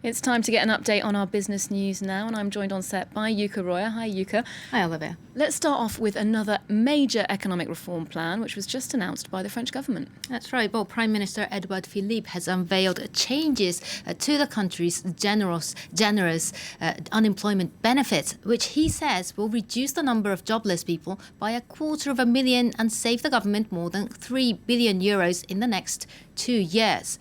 It's time to get an update on our business news now, and I'm joined on set by Yuka Roya. Hi, Yuka. Hi, Olivia. Let's start off with another major economic reform plan, which was just announced by the French government. That's right. Well, Prime Minister Edouard Philippe has unveiled changes to the country's generous unemployment benefits, which he says will reduce the number of jobless people by 250,000 and save the government more than €3 billion in the next 2 years.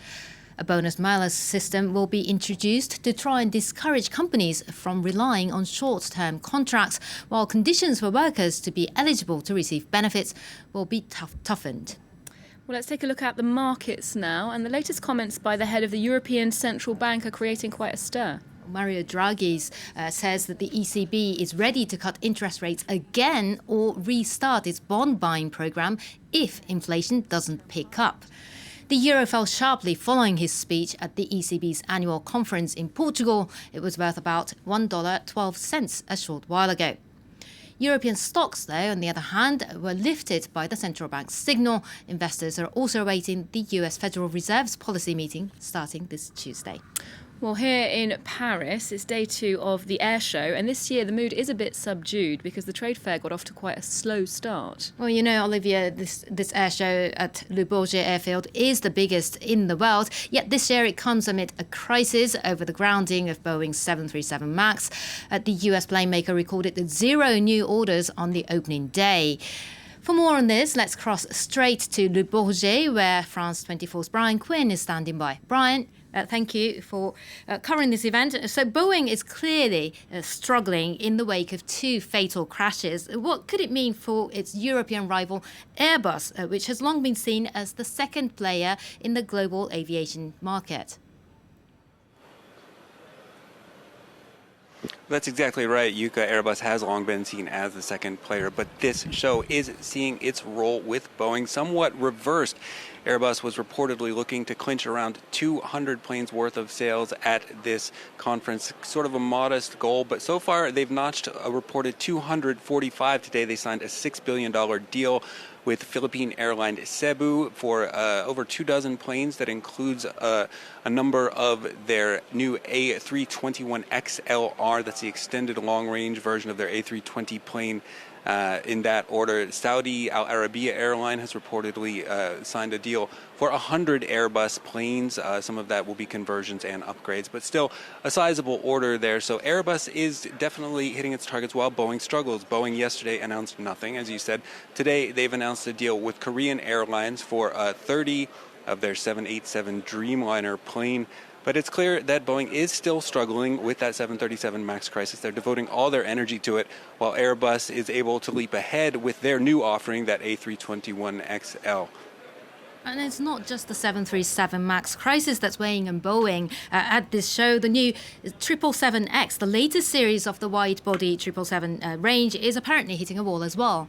A bonus-malus system will be introduced to try and discourage companies from relying on short-term contracts, while conditions for workers to be eligible to receive benefits will be toughened. Well, let's take a look at the markets now, and the latest comments by the head of the European Central Bank are creating quite a stir. Mario Draghi says that the ECB is ready to cut interest rates again or restart its bond buying programme if inflation doesn't pick up. The euro fell sharply following his speech at the ECB's annual conference in Portugal. It was worth about $1.12 a short while ago. European stocks, though, on the other hand, were lifted by the central bank's signal. Investors are also awaiting the US Federal Reserve's policy meeting starting this Tuesday. Well, here in Paris, it's day 2 of the air show, and this year the mood is a bit subdued because the trade fair got off to quite a slow start. Well, you know, Olivia, this air show at Le Bourget airfield is the biggest in the world, yet this year it comes amid a crisis over the grounding of Boeing's 737 MAX. The US plane maker recorded 0 new orders on the opening day. For more on this, let's cross straight to Le Bourget, where France 24's Brian Quinn is standing by. Brian, thank you for covering this event. So Boeing is clearly struggling in the wake of 2 fatal crashes. What could it mean for its European rival Airbus, which has long been seen as the second player in the global aviation market? That's exactly right, Yuka. Airbus has long been seen as the second player, but this show is seeing its role with Boeing somewhat reversed. Airbus was reportedly looking to clinch around 200 planes worth of sales at this conference, sort of a modest goal, but so far they've notched a reported 245 today. They signed a $6 billion deal with Philippine airline Cebu for over 24 planes. That includes a number of their new A321XLR. That's the extended long-range version of their A320 plane. In that order, Saudi Al Arabiya Airline has reportedly signed a deal for 100 Airbus planes. Some of that will be conversions and upgrades, but still a sizable order there. So Airbus is definitely hitting its targets while Boeing struggles. Boeing yesterday announced nothing, as you said. Today they've announced a deal with Korean Airlines for 30 of their 787 Dreamliner plane. But it's clear that Boeing is still struggling with that 737 MAX crisis. They're devoting all their energy to it, while Airbus is able to leap ahead with their new offering, that A321XL. And it's not just the 737 MAX crisis that's weighing on Boeing. At this show, the new 777X, the latest series of the wide-body 777 range, is apparently hitting a wall as well.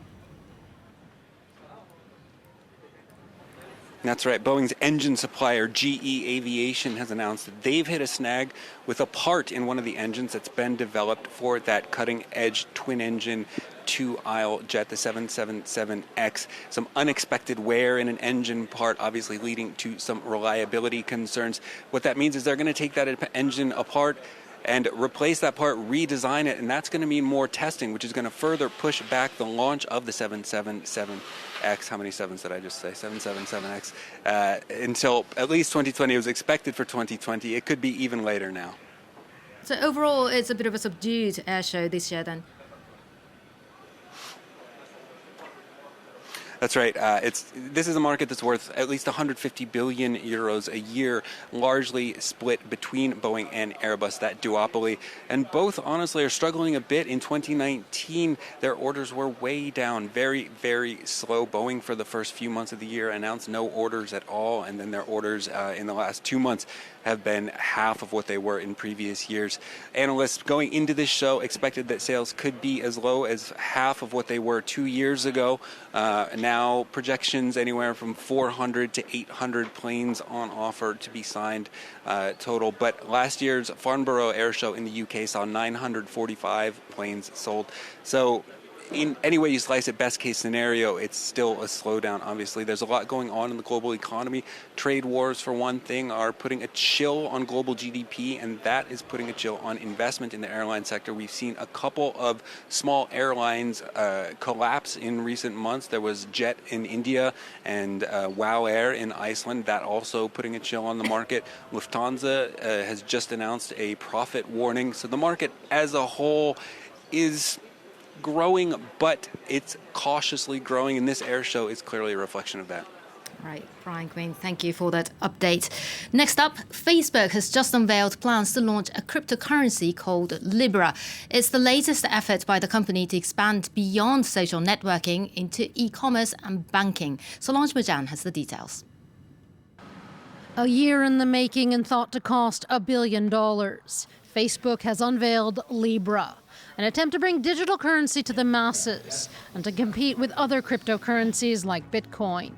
That's right. Boeing's engine supplier, GE Aviation, has announced that they've hit a snag with a part in one of the engines that's been developed for that cutting-edge twin-engine 2-aisle jet, the 777X. Some unexpected wear in an engine part, obviously leading to some reliability concerns. What that means is they're going to take that engine apart and replace that part, redesign it, and that's going to mean more testing, which is going to further push back the launch of the 777X. How many sevens did I just say? 777X. Until at least 2020. It was expected for 2020. It could be even later now. So overall, it's a bit of a subdued air show this year then. That's right. This is a market that's worth at least 150 billion euros a year, largely split between Boeing and Airbus, that duopoly. And both, honestly, are struggling a bit. In 2019, their orders were way down, very, very slow. Boeing, for the first few months of the year, announced no orders at all, and then their orders in the last 2 months have been half of what they were in previous years. Analysts going into this show expected that sales could be as low as half of what they were 2 years ago. Now projections anywhere from 400 to 800 planes on offer to be signed total. But last year's Farnborough Air Show in the UK saw 945 planes sold. So in any way you slice it, best case scenario, it's still a slowdown, obviously. There's a lot going on in the global economy. Trade wars, for one thing, are putting a chill on global GDP, and that is putting a chill on investment in the airline sector. We've seen a couple of small airlines collapse in recent months. There was Jet in India and WOW Air in Iceland. That also putting a chill on the market. Lufthansa has just announced a profit warning. So the market as a whole is growing, but it's cautiously growing, and this air show is clearly a reflection of that. Right, Brian Quinn, thank you for that update. Next up, Facebook has just unveiled plans to launch a cryptocurrency called Libra. It's the latest effort by the company to expand beyond social networking into e-commerce and banking. Solange Majan has the details. A year in the making and thought to cost $1 billion. Facebook has unveiled Libra, an attempt to bring digital currency to the masses and to compete with other cryptocurrencies like Bitcoin.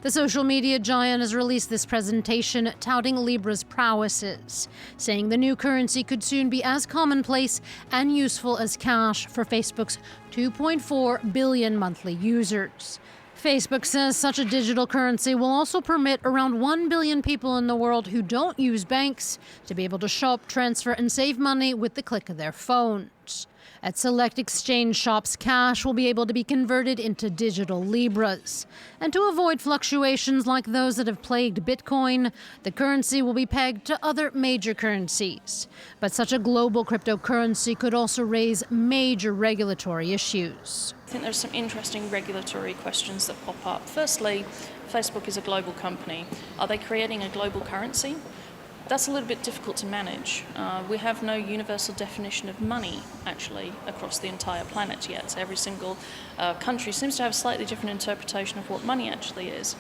The social media giant has released this presentation touting Libra's prowesses, saying the new currency could soon be as commonplace and useful as cash for Facebook's 2.4 billion monthly users. Facebook says such a digital currency will also permit around 1 billion people in the world who don't use banks to be able to shop, transfer, and save money with the click of their phones. At select exchange shops, cash will be able to be converted into digital Libras. And to avoid fluctuations like those that have plagued Bitcoin, the currency will be pegged to other major currencies. But such a global cryptocurrency could also raise major regulatory issues. I think there's some interesting regulatory questions that pop up. Firstly, Facebook is a global company. Are they creating a global currency? That's a little bit difficult to manage. We have no universal definition of money, actually, across the entire planet yet. Every single country seems to have a slightly different interpretation of what money actually is.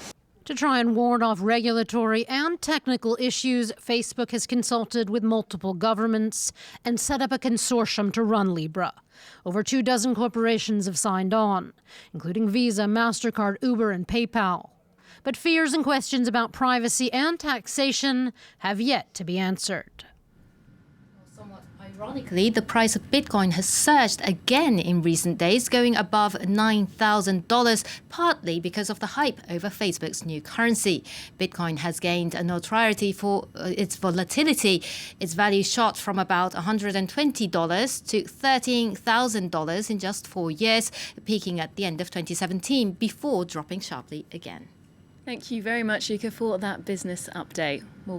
To try and ward off regulatory and technical issues, Facebook has consulted with multiple governments and set up a consortium to run Libra. Over 24 corporations have signed on, including Visa, MasterCard, Uber, and PayPal. But fears and questions about privacy and taxation have yet to be answered. Somewhat ironically, the price of Bitcoin has surged again in recent days, going above $9,000, partly because of the hype over Facebook's new currency. Bitcoin has gained a notoriety for its volatility. Its value shot from about $120 to $13,000 in just 4 years, peaking at the end of 2017 before dropping sharply again. Thank you very much, Yuka, for that business update. More